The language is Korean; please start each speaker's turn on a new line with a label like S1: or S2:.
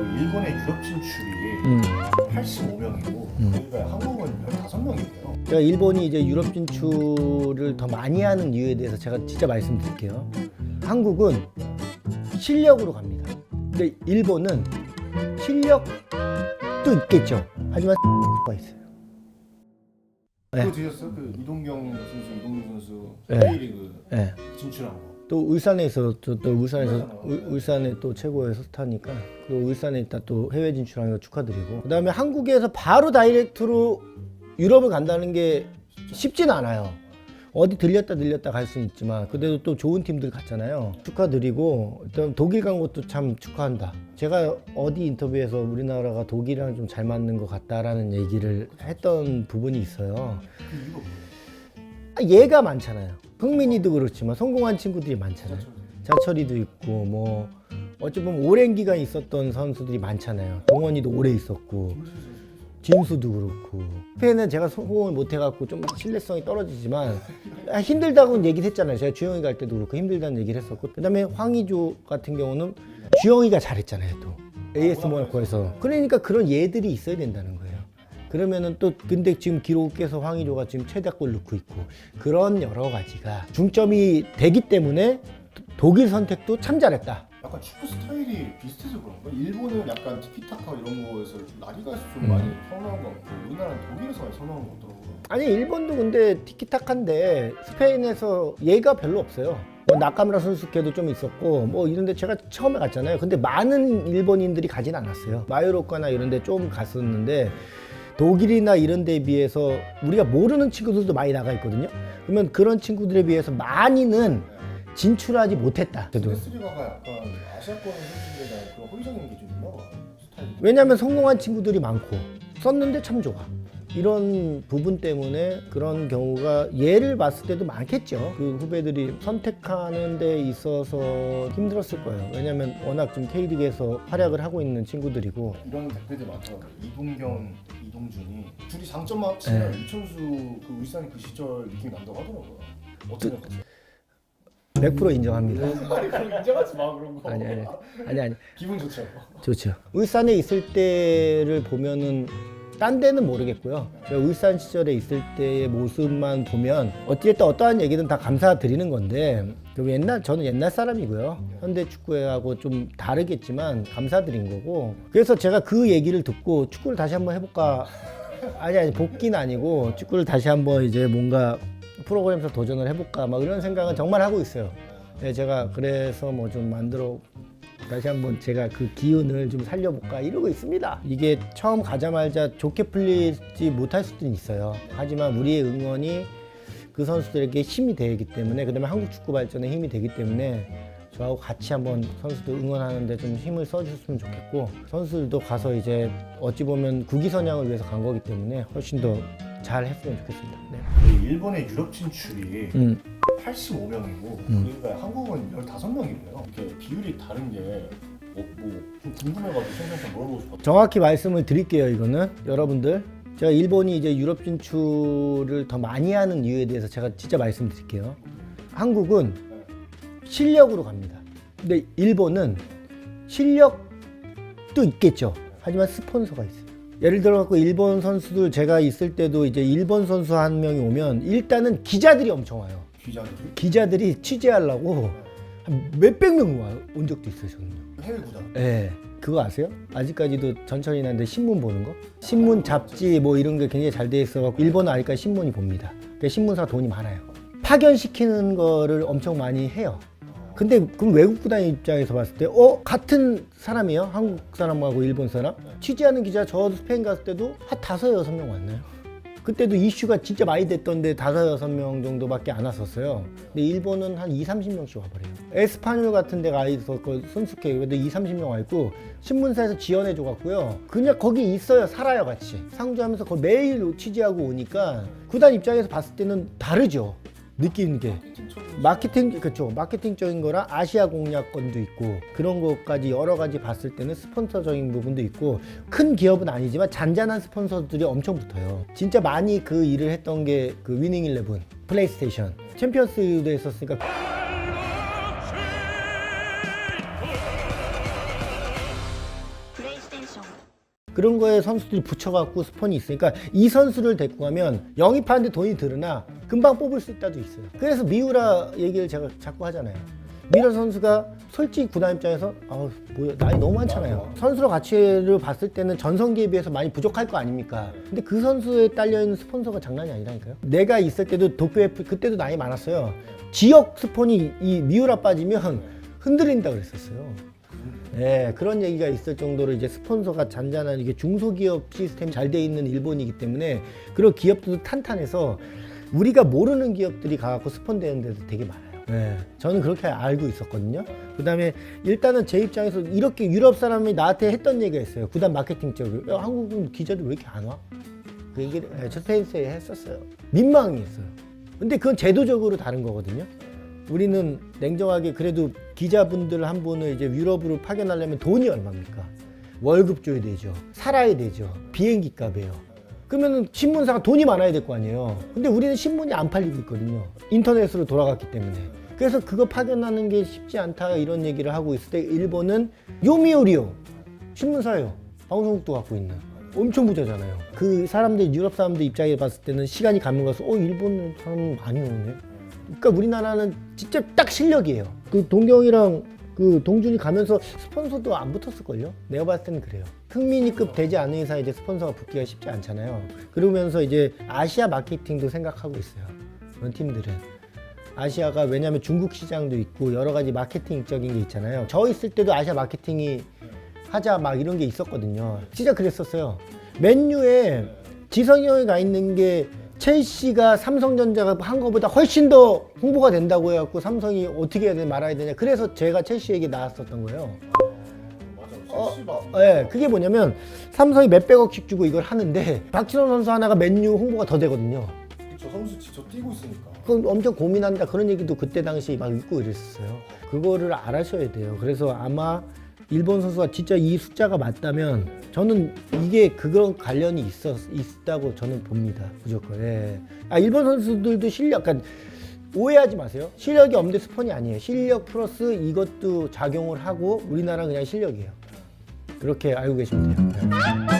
S1: 일본의 유럽 진출이 85명이고 그러니까 한국은 15명이에요.
S2: 제가 일본이 이제 유럽 진출을 더 많이 하는 이유에 대해서 제가 진짜 말씀드릴게요. 한국은 실력으로 갑니다. 근데 일본은 실력도 있겠죠. 하지만 가 있어요. 네.
S1: 그거 드셨어요? 그 이동경 선수, 이동규 선수
S2: 네.
S1: K리그
S2: 네.
S1: 진출한 거.
S2: 또 울산에서 또 울산에 또 최고의 스타니까 그리고 울산에 있다 또 해외 진출한 거 축하드리고 그다음에 한국에서 바로 다이렉트로 유럽을 간다는 게 쉽진 않아요. 어디 들렸다 갈 수는 있지만 그래도 또 좋은 팀들 갔잖아요. 축하드리고 일단 독일 간 것도 참 축하한다. 제가 어디 인터뷰에서 우리나라가 독일이랑 좀 잘 맞는 것 같다라는 얘기를 했던 부분이 있어요.
S1: 그 이유가 뭐예요?
S2: 얘가 많잖아요. 흥민이도 그렇지만 성공한 친구들이 많잖아요. 자철이도 있고 뭐 어찌 보면 오랜 기간 있었던 선수들이 많잖아요. 동원이도 오래 있었고 진수도 그렇고 스페인은 제가 성공을 못 해갖고 좀 신뢰성이 떨어지지만 힘들다고는 얘기를 했잖아요. 제가 주영이 갈 때도 그렇고 힘들다는 얘기를 했었고 그 다음에 황의조 같은 경우는 주영이가 잘했잖아요. 또 AS 모나코에서 그러니까 그런 예들이 있어야 된다는 거예요. 그러면은 또 근데 지금 기록 깨서 황의조가 지금 최다골 넣고 있고 그런 여러 가지가 중점이 되기 때문에 독일 선택도 참 잘했다.
S1: 약간 축구 스타일이 비슷해서 그런가? 일본은 약간 티키타카 이런 거에서 라리가에서 좀 많이 선호한 것 같고 우리나라는 독일에서 많이 선호한 것 같더라고요.
S2: 아니 일본도 근데 티키타카인데 스페인에서 얘가 별로 없어요. 뭐 나카무라 선수께도 좀 있었고 뭐 이런데 제가 처음에 갔잖아요. 근데 많은 일본인들이 가진 않았어요. 마요르카나 이런데 좀 갔었는데 독일이나 이런 데에 비해서 우리가 모르는 친구들도 많이 나가 있거든요. 그러면 그런 친구들에 비해서 많이는 진출하지 못했다.
S1: 스리가가 약간 아시아권 선수들에 대한 그런 호의적인 게 좀 있나 봐. 스타일이.
S2: 왜냐하면 성공한 친구들이 많고 썼는데 참 좋아. 이런 부분 때문에 그런 경우가 예를 봤을 때도 많겠죠. 그 후배들이 선택하는 데 있어서 힘들었을 거예요. 왜냐하면 워낙 좀 K리그에서 활약을 하고 있는 친구들이고
S1: 이런 댓글들 많더라고요. 이동경, 이동준이 둘이 장점만 합치면 이천수 그 울산 그 시절 느낌이 난다고 하더라고요. 어떻게 생각하세요?
S2: 100% 인정합니다.
S1: 아니 그럼 인정하지 마 그런 거.
S2: 아니.
S1: 기분 좋죠.
S2: 좋죠. 울산에 있을 때를 보면은 딴 데는 모르겠고요. 제가 울산 시절에 있을 때의 모습만 보면 어찌됐든 어떠한 얘기든 다 감사드리는 건데 저는 옛날 사람이고요. 현대 축구하고 좀 다르겠지만 감사드린 거고 그래서 제가 그 얘기를 듣고 축구를 다시 한번 해볼까 아니 복귀는 아니고 축구를 다시 한번 이제 뭔가 프로그램에서 도전을 해볼까 막 이런 생각은 정말 하고 있어요. 네, 제가 그래서 뭐 좀 만들어 다시 한번 제가 그 기운을 좀 살려볼까 이러고 있습니다. 이게 처음 가자마자 좋게 풀리지 못할 수도 있어요. 하지만 우리의 응원이 그 선수들에게 힘이 되기 때문에 그다음에 한국 축구 발전에 힘이 되기 때문에 저하고 같이 한번 선수들 응원하는데 좀 힘을 써주셨으면 좋겠고 선수들도 가서 이제 어찌 보면 국위선양을 위해서 간 거기 때문에 훨씬 더 잘 했으면 좋겠습니다. 네.
S1: 일본의 유럽 진출이 85명이고 그러니까 한국은 15명이래요. 이렇게 비율이 다른 게좀 궁금해가지고 선생님한테 물어보고 싶었어요.
S2: 정확히 말씀을 드릴게요. 이거는 여러분들 제가 일본이 이제 유럽 진출을 더 많이 하는 이유에 대해서 제가 진짜 말씀드릴게요. 한국은 실력으로 갑니다. 근데 일본은 실력도 있겠죠. 하지만 스폰서가 있어요. 예를 들어 갖고 일본 선수들 제가 있을 때도 이제 일본 선수 한 명이 오면 일단은 기자들이 엄청 와요. 기자들이 취재하려고 한 몇백 명 온 적도 있어요. 저는요.
S1: 해외 구단.
S2: 네. 그거 아세요? 아직까지도 전철이 나는데 신문 보는 거? 신문 잡지 뭐 이런 게 굉장히 잘 돼 있어 갖고 일본어 아니까 신문이 봅니다. 그러니까 신문사 돈이 많아요. 파견시키는 거를 엄청 많이 해요. 근데 그럼 외국 구단 입장에서 봤을 때 같은 사람이에요? 한국 사람하고 일본 사람? 취재하는 기자 저도 스페인 갔을 때도 한 5-6명 왔나요? 그때도 이슈가 진짜 많이 됐던데 5-6명 정도밖에 안 왔었어요. 근데 일본은 한 20-30명씩 와버려요. 에스파뇰 같은 데가 있었고 손스케 그래도 20-30명 와 있고 신문사에서 지원해 줘갖고요. 그냥 거기 있어요. 살아요 같이. 상주하면서 거기 매일 취재하고 오니까 구단 입장에서 봤을 때는 다르죠. 느끼는 게 마케팅적인 거랑 아시아 공략권도 있고 그런 것까지 여러 가지 봤을 때는 스폰서적인 부분도 있고 큰 기업은 아니지만 잔잔한 스폰서들이 엄청 붙어요. 진짜 많이 그 일을 했던 게 그 위닝 11 플레이스테이션 챔피언스 리그도 했었으니까
S3: 플레이스테이션
S2: 그런 거에 선수들이 붙여갖고 스폰이 있으니까 이 선수를 데리고 가면 영입하는데 돈이 들으나 금방 뽑을 수 있다도 있어요. 그래서 미우라 얘기를 제가 자꾸 하잖아요. 미우라 선수가 솔직히 구단 입장에서 뭐야, 나이 너무 많잖아요. 선수로 가치를 봤을 때는 전성기에 비해서 많이 부족할 거 아닙니까? 근데 그 선수에 딸려있는 스폰서가 장난이 아니라니까요. 내가 있을 때도 도쿄 F 그때도 나이 많았어요. 지역 스폰이 이 미우라 빠지면 흔들린다 그랬었어요. 네, 그런 얘기가 있을 정도로 이제 스폰서가 잔잔한 이게 중소기업 시스템이 잘 돼 있는 일본이기 때문에 그런 기업들도 탄탄해서 우리가 모르는 기업들이 가갖고 스폰되는 데도 되게 많아요. 네, 저는 그렇게 알고 있었거든요. 그 다음에 일단은 제 입장에서 이렇게 유럽 사람이 나한테 했던 얘기가 있어요. 구단 마케팅 쪽으로. 야, 한국 기자들 왜 이렇게 안 와? 그 얘기를 저 텐스에 했었어요. 민망했어요. 근데 그건 제도적으로 다른 거거든요. 우리는 냉정하게 그래도 기자분들 한 분을 이제 유럽으로 파견하려면 돈이 얼마입니까? 월급 줘야 되죠. 살아야 되죠. 비행기 값이에요. 그러면은 신문사가 돈이 많아야 될 거 아니에요. 근데 우리는 신문이 안 팔리고 있거든요. 인터넷으로 돌아갔기 때문에. 그래서 그거 파견하는 게 쉽지 않다 이런 얘기를 하고 있을 때 일본은 요미우리요. 신문사예요. 방송국도 갖고 있는. 엄청 부자잖아요. 그 사람들 유럽 사람들 입장에 봤을 때는 시간이 가면 갈수록 일본 사람 많이 오네. 그러니까 우리나라는 진짜 딱 실력이에요. 그 동경이랑 그 동준이 가면서 스폰서도 안 붙었을걸요? 내가 봤을 때는 그래요. 흥민이급 되지 않은 이상 이제 스폰서가 붙기가 쉽지 않잖아요. 그러면서 이제 아시아 마케팅도 생각하고 있어요. 그런 팀들은. 아시아가 왜냐면 중국 시장도 있고 여러 가지 마케팅적인 게 있잖아요. 저 있을 때도 아시아 마케팅이 하자 막 이런 게 있었거든요. 진짜 그랬었어요. 맨유에 지성이 형이 가 있는 게 첼시가 삼성전자가 한 거보다 훨씬 더 홍보가 된다고 해갖고 삼성이 어떻게 해야 되냐 말아야 되냐 그래서 제가 첼시 얘기 나왔었던 거예요. 네, 그게 뭐냐면 삼성이 몇백억씩 주고 이걸 하는데 박진호 선수 하나가 맨유 홍보가 더 되거든요.
S1: 저 선수 진짜 뛰고 있으니까.
S2: 그건 엄청 고민한다 그런 얘기도 그때 당시 막 있고 이랬었어요. 그거를 알아셔야 돼요. 그래서 아마 일본 선수가 진짜 이 숫자가 맞다면 저는 이게 그런 관련이 있다고 저는 봅니다. 무조건. 예. 일본 선수들도 실력, 그러니까 오해하지 마세요. 실력이 없는데 스폰이 아니에요. 실력 플러스 이것도 작용을 하고 우리나라는 그냥 실력이에요. 그렇게 알고 계시면 돼요. 예.